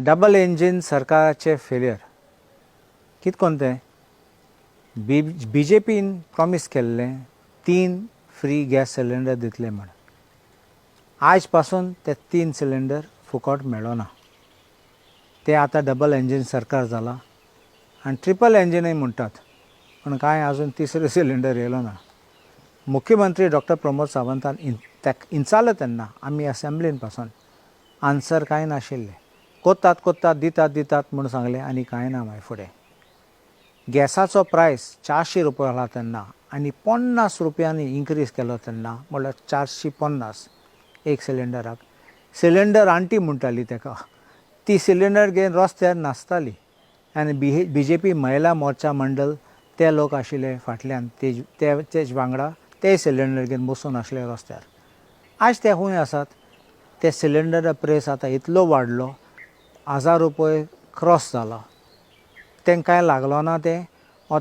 Double engine सरकाराचे failure कित कोणते बीजेपीन प्रॉमिस केल्लें 3 फ्री गॅस सिलिंडर दितले म्हण आज पासून ते 3 सिलिंडर फुकट मेळना ते आता डबल इंजिन सरकार जाला आणि ट्रिपल इंजिनय म्हणटात पण काय अजून तिसरे सिलिंडर येयलो ना मुख्यमंत्री डॉक्टर प्रमोद सावंतान इंचालो तेन्ना आमी असेंब्लीन पासून आन्सर कांय नाशिल्लें कोत्तात दितात म्हणून सांगलें आनी कांय ना मागीर फुडें गॅसाचो प्रायस 400 रुपया आसला तेन्ना आनी 50 रुपयांनी इन्क्रीज केलो तेन्ना म्हणल्यार 450 एक सिलिंडराक सिलिंडर आंटी म्हणटाली ताका ती सिलिंडर घेवन रस्त्यार नाचताली आनी बीजेपी महिला मोर्चा मंडळ ते लोक आशिल्ले फाटल्यान तेज वांगडा ते सिलिंडर घेवन बसून आसले रस्त्यार आज ते खूंय आसात ते सिलिंडर प्रेस आतां इतलो वाडलो 1000 रुपये क्रॉस जाला तेंकां कांय लागलो ना ते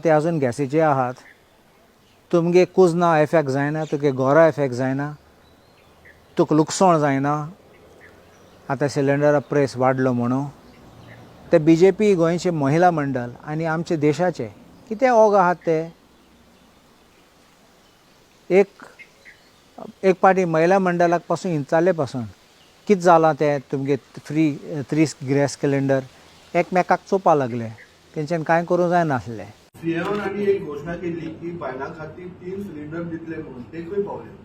ते आजून गॅसीचे आहात तुमगे कुजना एफेक्ट जायना तुगे घोरा एफेक्ट जायना तुका लुकसाण जायना आतां सिलिंडर प्रेस वाडलो म्हणून ते बीजेपी गोंयचे महिला मंडळ आनी आमचे देशाचे कितें ओग आहात ते एक पाटी महिला मंडळाक पासून इंचाले पासून कितें जालां ते तुमगे फ्री 3 गॅस सिलिंडर एकमेकाक चोवपा लागले तेंच्यान कांय करूं जायनासलें सीएमान आनी एक घोषणा केली की बायलां खातीर 3 सिलिंडर दितले म्हणून ते खंय पावले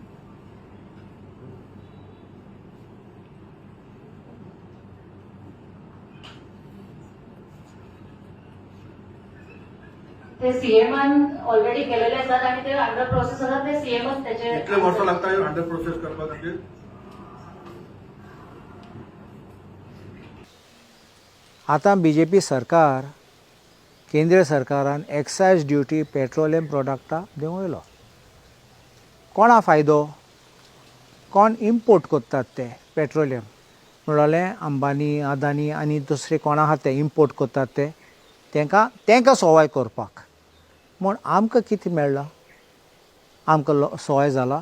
ते सीएमान ऑलरेडी केलेले असतात आणि ते अंडर प्रोसेस असतात ते सीएमच त्याचे कितले वर्ष लागतात अंडर प्रोसेस करपा खातीर आतां बीजेपी सरकार केंद्रीय सरकारान एक्सायज ड्युटी पेट्रोलियम प्रोडक्टा दिवंक येयलो कोणा फायदो कोण इम्पोर्ट करतात ते पेट्रोलियम म्हणलें अंबानी अदानी आनी दुसरे कोण आहात ते इम्पोर्ट करतात ते तेंकां सवाय करपाक म्हूण आमकां कितें मेळ्ळां आमकां सवाय जाला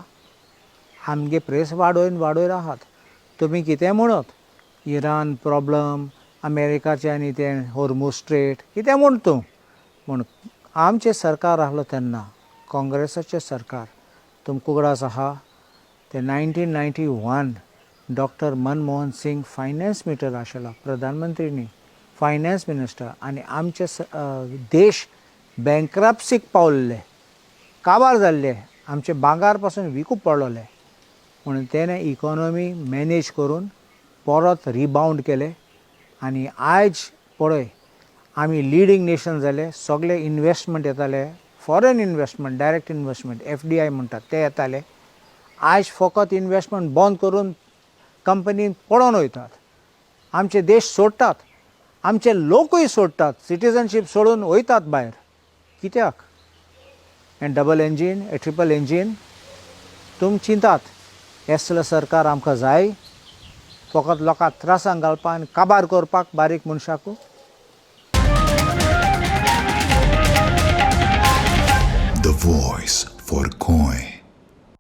आमगे प्रेस वाडोवन आहात तुमी कितें म्हणत इरान प्रॉब्लम अमेरिकाचे आनी ते हॉर्मुझ स्ट्रेट कितें म्हण तूं म्हूण आमचें सरकार आहलो तेन्ना काँग्रेसाचें सरकार तुमकां उगडास आहा ते 1991 doctor Manmohan Singh finance minister आशिल्लो प्रधानमंत्रीनी फायनान्स मिनिस्टर आनी आमचे देश बँक्रप्सीक पावल्ले काबार जाल्ले आमचे भांगार पासून विकूप पडलोले म्हणून तेणें इकॉनॉमी मॅनेज करून परत रिबावंड केले आनी आयज पळय आमी लिडींग नेशन जाले सगळे इन्वेस्टमेंट येताले foreign investment direct investment FDI म्हणटात ते येताले आयज फकत इन्वेस्टमेंट बंद करून कंपनी पडोवन वयतात आमचे देश सोडटात आमचे लोकूय सोडटात सिटीजनशीप सोडून वयतात भायर कित्याक हें डबल इंजीन ट्रिपल इंजीन तुम चिंतात असलें सरकार आमकां जाय फकत लोकांक त्रासांक घालपाक आनी काबार करपाक बारीक मनशाकू The voice for Coin.